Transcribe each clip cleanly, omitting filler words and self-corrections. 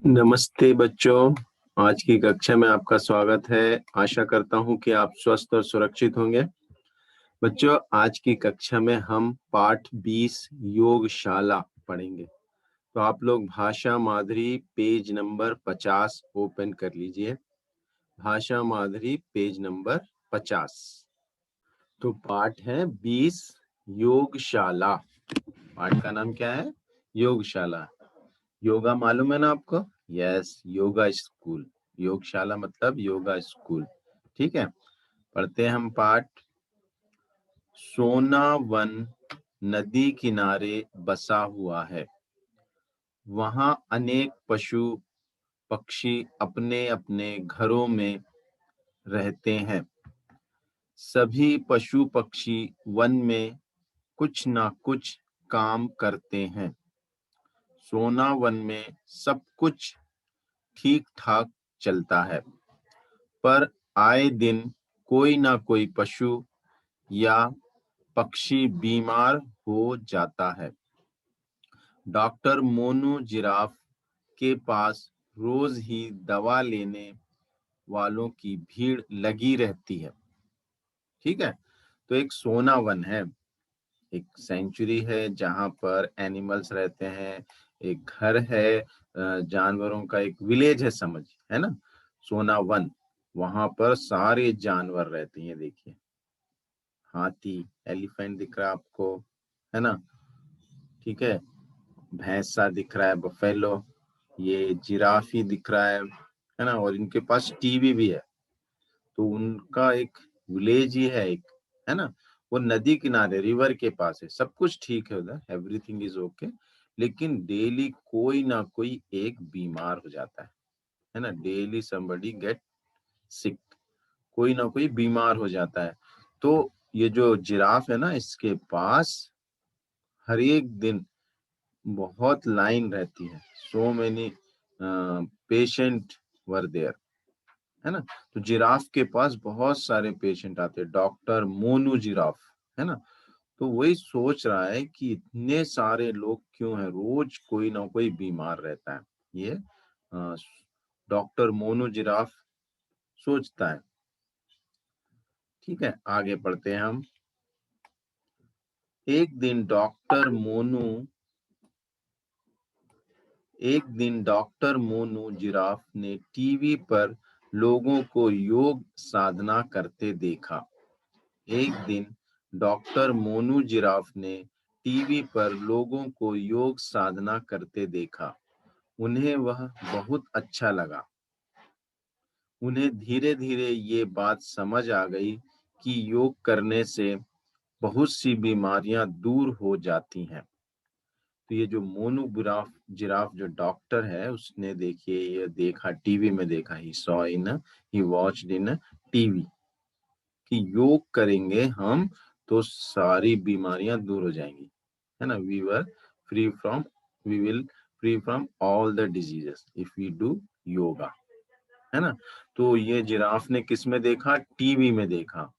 नमस्ते बच्चों। आज की कक्षा में आपका स्वागत है। आशा करता हूं कि आप स्वस्थ और सुरक्षित होंगे। बच्चों, आज की कक्षा में हम पाठ 20 योगशाला पढ़ेंगे। तो आप लोग भाषा माधुरी पेज नंबर 50 ओपन कर लीजिए। भाषा माधुरी पेज नंबर 50। तो पाठ है 20 योगशाला। पाठ का नाम क्या है? योगशाला। योगा मालूम है ना आपको? Yes, yoga school. योगशाला मतलब योगा स्कूल। ठीक है, पढ़ते हैं हम पाठ। सोना वन नदी किनारे बसा हुआ है। वहां अनेक पशु पक्षी अपने अपने घरों में रहते हैं। सभी पशु पक्षी वन में कुछ ना कुछ काम करते हैं। सोना वन में सब कुछ ठीक ठाक चलता है, पर आए दिन कोई ना कोई पशु या पक्षी बीमार हो जाता है। डॉक्टर मोनू जिराफ के पास रोज ही दवा लेने वालों की भीड़ लगी रहती है। ठीक है, तो एक सोना वन है, एक सेंचुरी है जहां पर एनिमल्स रहते हैं। एक घर है, जानवरों का एक विलेज है, समझ है ना। सोना वन, वहां पर सारे जानवर रहते हैं। देखिए, हाथी, एलिफेंट दिख रहा है आपको, है ना। ठीक है, भैंसा दिख रहा है, बफेलो, ये जिराफी दिख रहा है ना। और इनके पास टीवी भी है। तो उनका एक विलेज ही है एक, है ना। वो नदी किनारे, रिवर के पास है। सब कुछ ठीक है उधर, एवरीथिंग इज ओके। लेकिन डेली कोई ना कोई एक बीमार हो जाता है ना। डेली समबडी गेट सिक, कोई ना कोई बीमार हो जाता है। तो ये जो जिराफ है ना, इसके पास हर एक दिन बहुत लाइन रहती है। So many patient were there, है ना। तो जिराफ के पास बहुत सारे पेशेंट आते हैं। डॉक्टर मोनू जिराफ, है ना। तो वही सोच रहा है कि इतने सारे लोग क्यों हैं, रोज कोई ना कोई बीमार रहता है। ये डॉक्टर मोनू जिराफ सोचता है। ठीक है, आगे पढ़ते हैं हम। एक दिन डॉक्टर मोनू एक दिन डॉक्टर मोनू जिराफ ने टीवी पर लोगों को योग साधना करते देखा। एक दिन डॉक्टर मोनू जिराफ ने टीवी पर लोगों को योग साधना करते देखा। उन्हें वह बहुत अच्छा लगा। उन्हें धीरे धीरे ये बात समझ आ गई कि योग करने से बहुत सी बीमारियां दूर हो जाती हैं। तो ये जो मोनू जिराफ जिराफ जो डॉक्टर है, उसने देखिए ये देखा, टीवी में देखा, ही वॉच्ड इन टीवी कि योग करेंगे हम तो सारी बीमारियां दूर हो जाएंगी, है ना। Free from we will free from all the diseases if we do yoga, है ना। तो ये जिराफ ने किस में देखा? टीवी में देखा।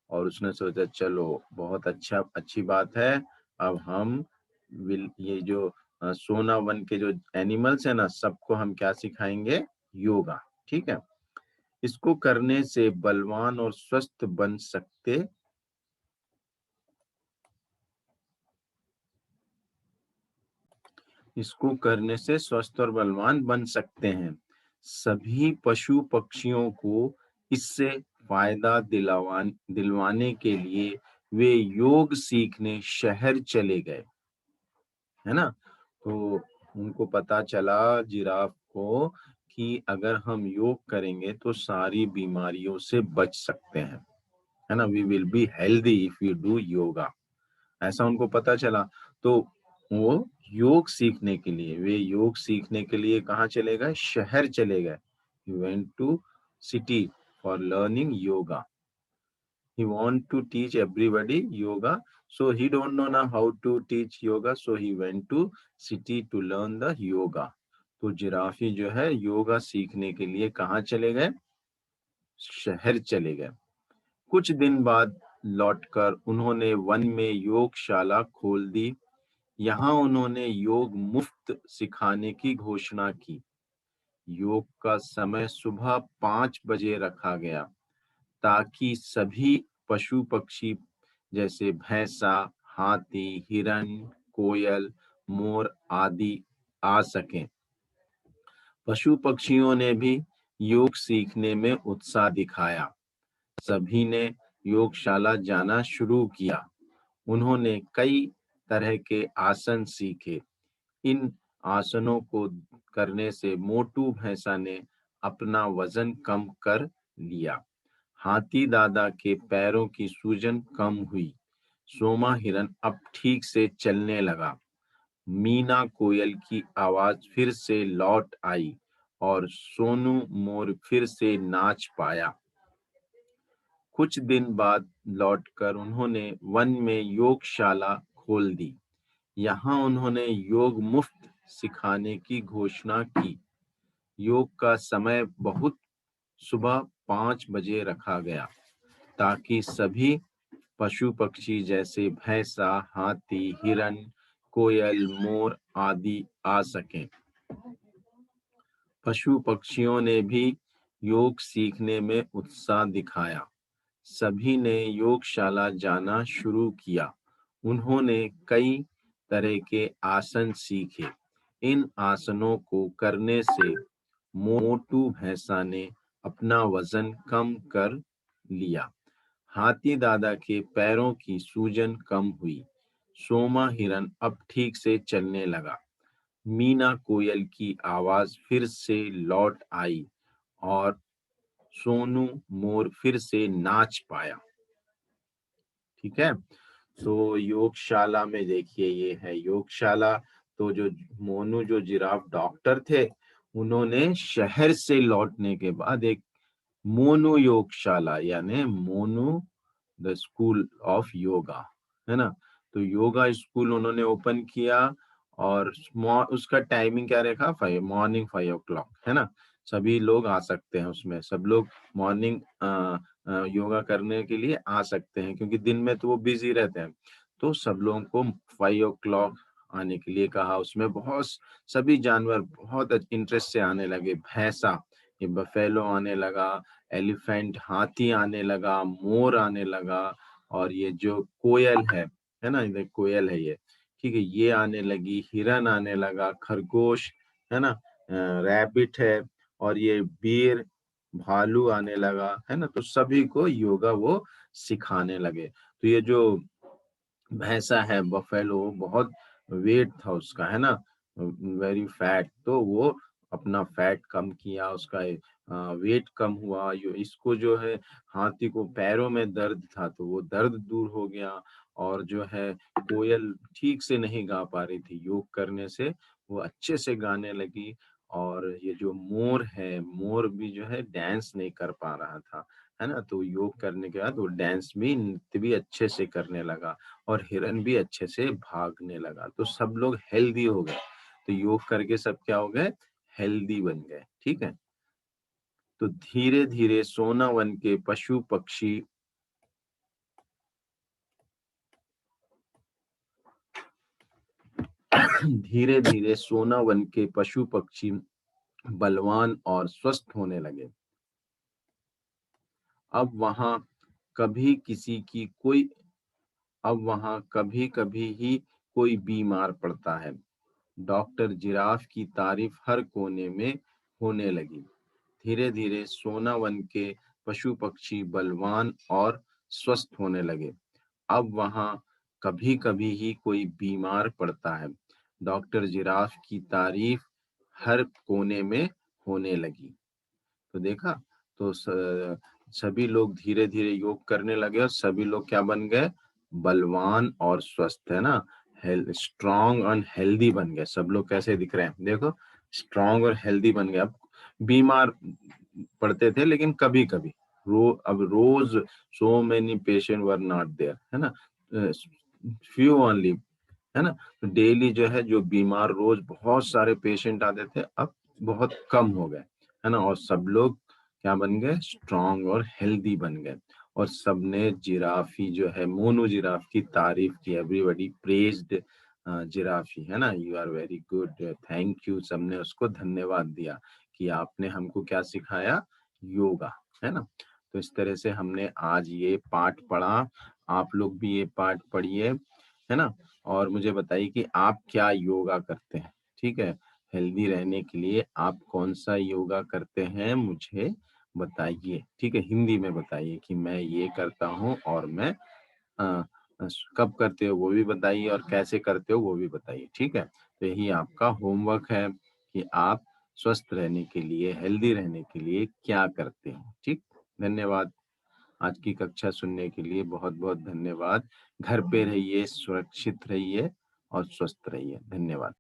और उसने सोचा चलो बहुत अच्छी बात है। अब हम ये जो सोना वन के जो एनिमल्स है ना, सबको हम क्या सिखाएंगे? योगा। ठीक है, इसको करने से बलवान और स्वस्थ बन सकते इसको करने से स्वस्थ और बलवान बन सकते हैं। सभी पशु पक्षियों को इससे फायदा दिलवाने के लिए वे योग सीखने शहर चले गए, है ना। तो उनको पता चला, जिराफ को, कि अगर हम योग करेंगे तो सारी बीमारियों से बच सकते हैं, है ना। We will be healthy if you do yoga, ऐसा उनको पता चला। तो वो वे योग सीखने के लिए कहाँ चले गए? शहर चले गए। He went to city for learning yoga. He want to teach everybody yoga, so he don't know now how to teach yoga, so he went to city to learn the yoga. तो जिराफी जो है योगा सीखने के लिए कहाँ चले गए? शहर चले गए। कुछ दिन बाद लौटकर उन्होंने वन में योगशाला खोल दी। यहाँ उन्होंने योग मुफ्त सिखाने की घोषणा की। योग का समय सुबह 5 बजे रखा गया ताकि सभी पशु पक्षी जैसे भैंसा, हाथी, हिरन, कोयल, मोर आदि आ सकें। पशु पक्षियों ने भी योग सीखने में उत्साह दिखाया। सभी ने योगशाला जाना शुरू किया। उन्होंने कई तरह के आसन सीखे। इन आसनों को करने से मोटू भैंसा ने अपना वजन कम कर लिया। हाथी दादा के पैरों की सूजन कम हुई। सोमा हिरन अब ठीक से चलने लगा। मीना कोयल की आवाज फिर से लौट आई और सोनू मोर फिर से नाच पाया। कुछ दिन बाद लौटकर उन्होंने वन में योगशाला खोल दी। यहाँ उन्होंने योग मुफ्त सिखाने की घोषणा की। योग का समय बहुत सुबह 5 बजे रखा गया ताकि सभी पशु पक्षी जैसे भैंसा, हाथी, हिरन, कोयल, मोर आदि आ सकें। पशु पक्षियों ने भी योग सीखने में उत्साह दिखाया। सभी ने योगशाला जाना शुरू किया। उन्होंने कई तरह के आसन सीखे। इन आसनों को करने से मोटू भैंसा ने अपना वजन कम कर लिया। हाथी दादा के पैरों की सूजन कम हुई। सोमा हिरन अब ठीक से चलने लगा। मीना कोयल की आवाज फिर से लौट आई और सोनू मोर फिर से नाच पाया। ठीक है, तो योगशाला में देखिए ये है योगशाला। तो जो मोनू जो जिराफ डॉक्टर थे, उन्होंने शहर से लौटने के बाद एक मोनू योगशाला यानी Monu the school of yoga, है ना। तो योगा स्कूल उन्होंने ओपन किया और उसका टाइमिंग क्या रखा, मॉर्निंग 5 o'clock, है ना। सभी लोग आ सकते हैं उसमें, सब लोग मॉर्निंग योगा करने के लिए आ सकते हैं क्योंकि दिन में तो वो बिजी रहते हैं। तो सब लोगों को 5 o'clock आने के लिए कहा। उसमें बहुत सभी जानवर बहुत इंटरेस्ट से आने लगे। भैंसा, ये बफेलो आने लगा, एलिफेंट हाथी आने लगा, मोर आने लगा, और ये जो कोयल है ना, ये कोयल है ये, ठीक है, ये आने लगी, हिरन आने लगा, खरगोश, है ना, रैबिट है, और ये बीर भालू आने लगा, है ना। तो सभी को योगा वो सिखाने लगे। तो ये जो भैंसा है बफेलो, बहुत वेट था उसका, है ना, वेरी फैट, तो वो अपना फैट कम किया, उसका वेट कम हुआ। इसको जो है हाथी को पैरों में दर्द था तो वो दर्द दूर हो गया। और जो है कोयल ठीक से नहीं गा पा रही थी, योग करने से वो अच्छे से गाने लगी। और ये जो मोर है, मोर भी जो है डांस नहीं कर पा रहा था, है ना। तो योग करने के बाद वो डांस भी, नृत्य भी अच्छे से करने लगा और हिरन भी अच्छे से भागने लगा। तो सब लोग हेल्दी हो गए। तो योग करके सब क्या हो गए, हेल्दी बन गए। ठीक है, तो धीरे धीरे सोनावन के पशु पक्षी धीरे धीरे सोनावन के पशु पक्षी बलवान और स्वस्थ होने लगे। अब वहां कभी किसी की कोई अब वहां कभी कभी ही कोई बीमार पड़ता है। डॉक्टर जिराफ की तारीफ हर कोने में होने लगी। धीरे धीरे सोनावन के पशु पक्षी बलवान और स्वस्थ होने लगे। अब वहां कभी कभी ही कोई बीमार पड़ता है। डॉक्टर जिराफ की तारीफ हर कोने में होने लगी। तो देखा, तो सभी लोग धीरे धीरे योग करने लगे और सभी लोग क्या बन गए, बलवान और स्वस्थ, है ना, स्ट्रॉन्ग और हेल्दी बन गए। सब लोग कैसे दिख रहे हैं देखो, स्ट्रॉन्ग और हेल्दी बन गए। अब बीमार पड़ते थे लेकिन कभी कभी, अब रोज so many patient were not there, है ना, फ्यू ओनली, है ना। डेली जो है जो बीमार, रोज बहुत सारे पेशेंट आते थे, अब बहुत कम हो गए, है ना। और सब लोग क्या बन गए, स्ट्रांग और हेल्दी बन गए। और सबने जिराफी जो है, मोनू जिराफ की तारीफ की। एवरीबॉडी प्रेज्ड जिराफी, है ना, you are very good, thank you, सबने उसको धन्यवाद दिया कि आपने हमको क्या सिखाया, योगा, है ना? तो इस तरह से हमने आज ये पाठ पढ़ा, आप लोग भी ये पाठ पढ़िए, है ना? और मुझे बताइए कि आप क्या योगा करते हैं, ठीक है? हेल्दी रहने के लिए आप कौन-सा योगा करते हैं मुझे बताइए, ठीक है? हिंदी में बताइए कि मैं ये करता हूँ और मैं अ कब करते हो वो भी बताइए और कैसे करते हो वो भी बताइए, ठीक है? तो यही आपका होमवर्क है कि आप स्वस्थ रहने के लिए, हेल्दी रहने के लिए क्या करते हो, ठीक? धन्यवाद। आज की कक्षा सुनने के लिए बहुत-बहुत धन्यवाद। घर पे रहिए, सुरक्षित रहिए और स्वस्थ रहिए। धन्यवाद।